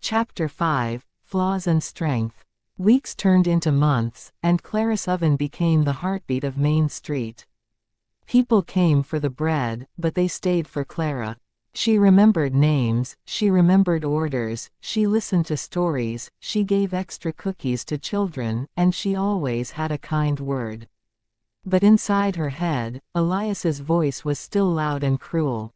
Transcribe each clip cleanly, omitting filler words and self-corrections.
Chapter 5, Flaws and Strength. Weeks turned into months, and Clara's oven became the heartbeat of Main Street. People came for the bread, but they stayed for Clara. She remembered names, she remembered orders, she listened to stories, she gave extra cookies to children, and she always had a kind word. But inside her head, Elias's voice was still loud and cruel.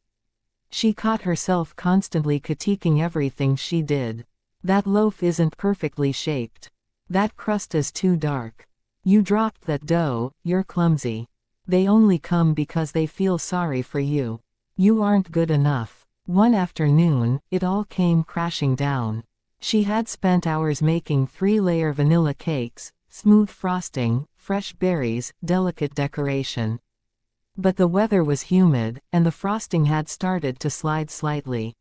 She caught herself constantly critiquing everything she did. That loaf isn't perfectly shaped. That crust is too dark. You dropped that dough, you're clumsy. They only come because they feel sorry for you. You aren't good enough. One afternoon, it all came crashing down. She had spent hours making 3-layer vanilla cakes, smooth frosting, fresh berries, delicate decoration. But the weather was humid, and the frosting had started to slide slightly.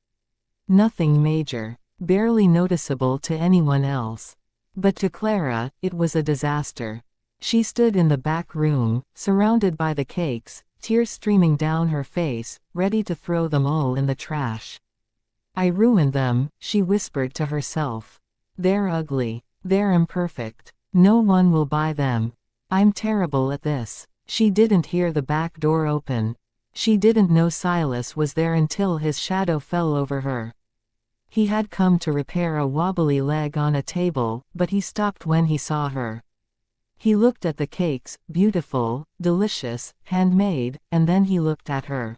Nothing major, barely noticeable to anyone else. But to Clara, it was a disaster. She stood in the back room, surrounded by the cakes, tears streaming down her face, ready to throw them all in the trash. I ruined them, she whispered to herself. They're ugly. They're imperfect. No one will buy them. I'm terrible at this. She didn't hear the back door open. She didn't know Silas was there until his shadow fell over her. He had come to repair a wobbly leg on a table, but he stopped when he saw her. He looked at the cakes, beautiful, delicious, handmade, and then he looked at her.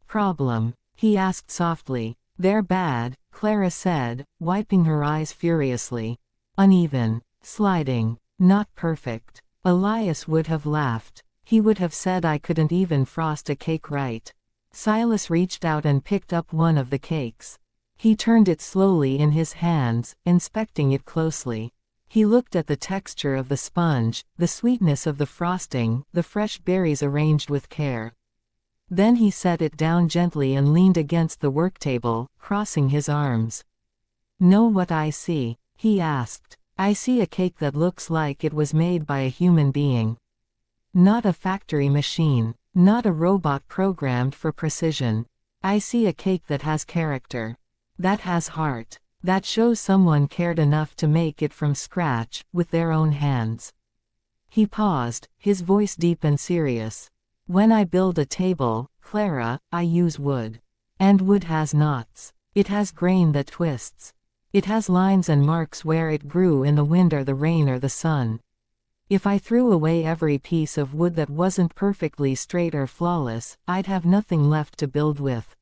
Problem? He asked softly. They're bad, Clara said, wiping her eyes furiously. Uneven. Sliding. Not perfect. Elias would have laughed. He would have said I couldn't even frost a cake right. Silas reached out and picked up one of the cakes. He turned it slowly in his hands, inspecting it closely. He looked at the texture of the sponge, the sweetness of the frosting, the fresh berries arranged with care. Then he set it down gently and leaned against the worktable, crossing his arms. "Know what I see?" he asked. "I see a cake that looks like it was made by a human being. Not a factory machine. Not a robot programmed for precision. I see a cake that has character. That has heart. That shows someone cared enough to make it from scratch, with their own hands." He paused, his voice deep and serious. "When I build a table, Clara, I use wood. And wood has knots. It has grain that twists. It has lines and marks where it grew in the wind or the rain or the sun. If I threw away every piece of wood that wasn't perfectly straight or flawless, I'd have nothing left to build with.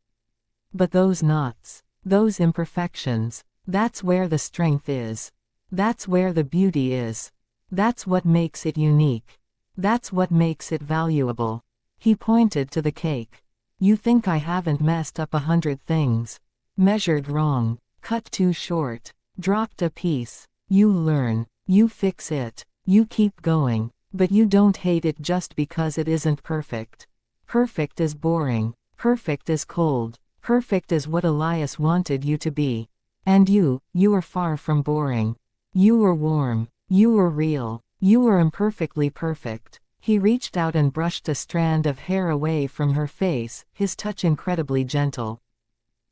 But those knots, those imperfections, that's where the strength is. That's where the beauty is. That's what makes it unique. That's what makes it valuable." He pointed to the cake. "You think I haven't messed up 100 things. Measured wrong. Cut too short. Dropped a piece. You learn. You fix it. You keep going. But you don't hate it just because it isn't perfect. Perfect is boring. Perfect is cold. Perfect is what Elias wanted you to be. And you are far from boring. You were warm. You were real. You were imperfectly perfect." He reached out and brushed a strand of hair away from her face, his touch incredibly gentle.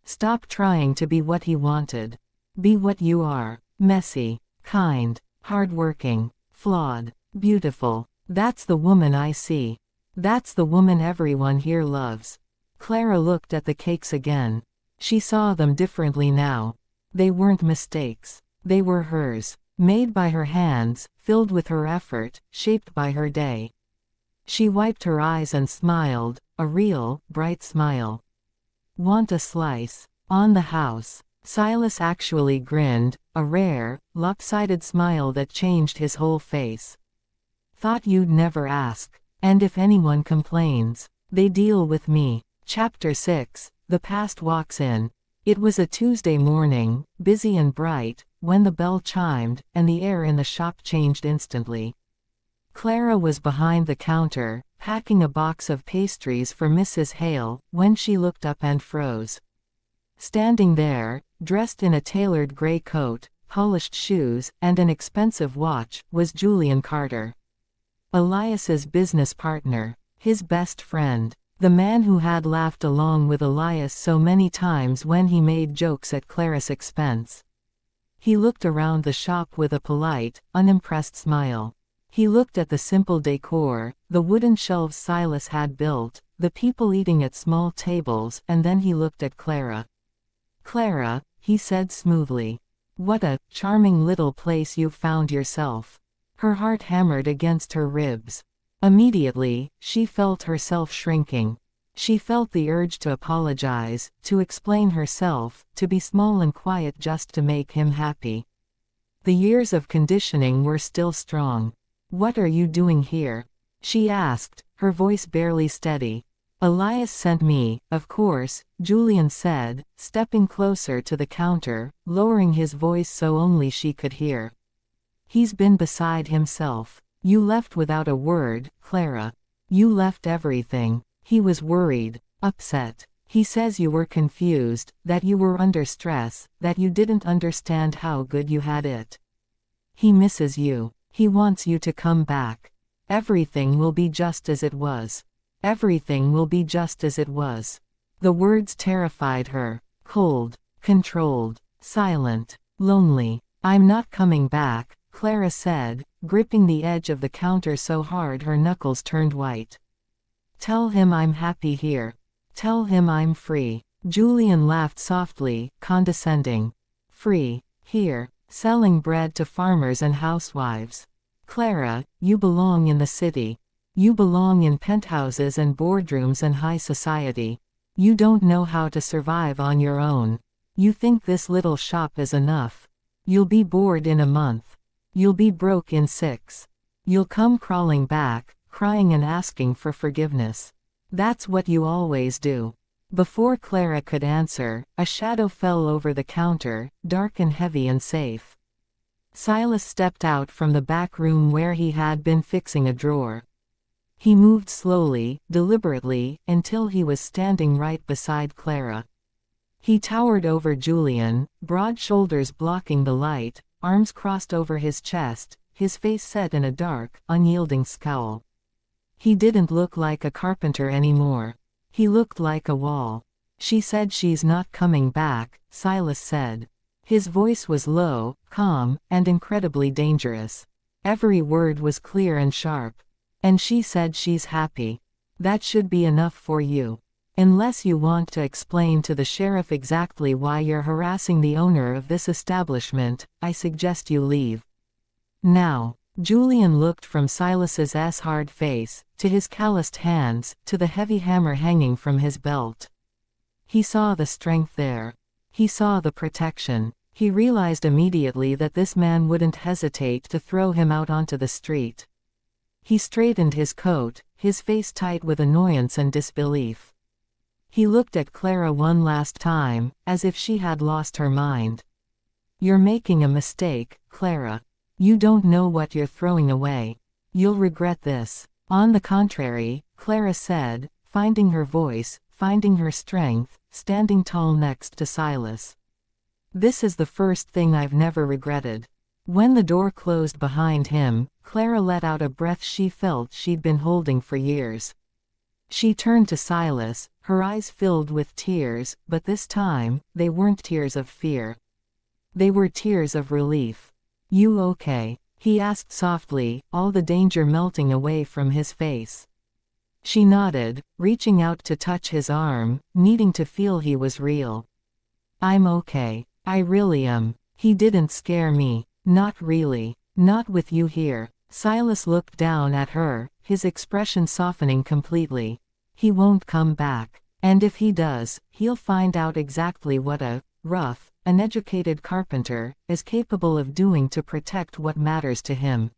"Stop trying to be what he wanted. Be what you are. Messy. Kind. Hardworking. Flawed. Beautiful. That's the woman I see. That's the woman everyone here loves." Clara looked at the cakes again. She saw them differently now. They weren't mistakes. They were hers. Made by her hands, filled with her effort, shaped by her day. She wiped her eyes and smiled, a real, bright smile. "Want a slice?" On the house. Silas actually grinned, a rare, lopsided smile that changed his whole face. "Thought you'd never ask. And if anyone complains, they deal with me." Chapter 6, The Past Walks In. It was a Tuesday morning, busy and bright, when the bell chimed, and the air in the shop changed instantly. Clara was behind the counter, packing a box of pastries for Mrs. Hale, when she looked up and froze. Standing there, dressed in a tailored gray coat, polished shoes, and an expensive watch, was Julian Carter. Elias's business partner, his best friend. The man who had laughed along with Elias so many times when he made jokes at Clara's expense. He looked around the shop with a polite, unimpressed smile. He looked at the simple decor, the wooden shelves Silas had built, the people eating at small tables, and then he looked at Clara. "Clara," he said smoothly. "What a charming little place you've found yourself." Her heart hammered against her ribs. Immediately, she felt herself shrinking. She felt the urge to apologize, to explain herself, to be small and quiet just to make him happy. The years of conditioning were still strong. "What are you doing here?" she asked, her voice barely steady. "Elias sent me, of course," Julian said, stepping closer to the counter, lowering his voice so only she could hear. "He's been beside himself. You left without a word, Clara. You left everything." He was worried, upset. "He says you were confused, that you were under stress, that you didn't understand how good you had it. He misses you. He wants you to come back. Everything will be just as it was. Everything will be just as it was." The words terrified her. Cold, controlled, silent, lonely. "I'm not coming back," Clara said, gripping the edge of the counter so hard her knuckles turned white. "Tell him I'm happy here. Tell him I'm free." Julian laughed softly, condescending. "Free, here, selling bread to farmers and housewives. Clara, you belong in the city. You belong in penthouses and boardrooms and high society. You don't know how to survive on your own. You think this little shop is enough. You'll be bored in a month. You'll be broke in 6. You'll come crawling back, crying and asking for forgiveness. That's what you always do." Before Clara could answer, a shadow fell over the counter, dark and heavy and safe. Silas stepped out from the back room where he had been fixing a drawer. He moved slowly, deliberately, until he was standing right beside Clara. He towered over Julian, broad shoulders blocking the light, arms crossed over his chest, his face set in a dark, unyielding scowl. He didn't look like a carpenter anymore. He looked like a wall. "She said she's not coming back," Silas said. His voice was low, calm, and incredibly dangerous. Every word was clear and sharp. "And she said she's happy. That should be enough for you. Unless you want to explain to the sheriff exactly why you're harassing the owner of this establishment, I suggest you leave. Now." Julian looked from Silas's hard face, to his calloused hands, to the heavy hammer hanging from his belt. He saw the strength there. He saw the protection. He realized immediately that this man wouldn't hesitate to throw him out onto the street. He straightened his coat, his face tight with annoyance and disbelief. He looked at Clara one last time, as if she had lost her mind. "You're making a mistake, Clara. You don't know what you're throwing away. You'll regret this." "On the contrary," Clara said, finding her voice, finding her strength, standing tall next to Silas. "This is the first thing I've never regretted." When the door closed behind him, Clara let out a breath she felt she'd been holding for years. She turned to Silas, her eyes filled with tears, but this time, they weren't tears of fear. They were tears of relief. "You okay?" he asked softly, all the danger melting away from his face. She nodded, reaching out to touch his arm, needing to feel he was real. "I'm okay. I really am. He didn't scare me. Not really. Not with you here." Silas looked down at her, his expression softening completely. "He won't come back. And if he does, he'll find out exactly what a rough, uneducated carpenter is capable of doing to protect what matters to him."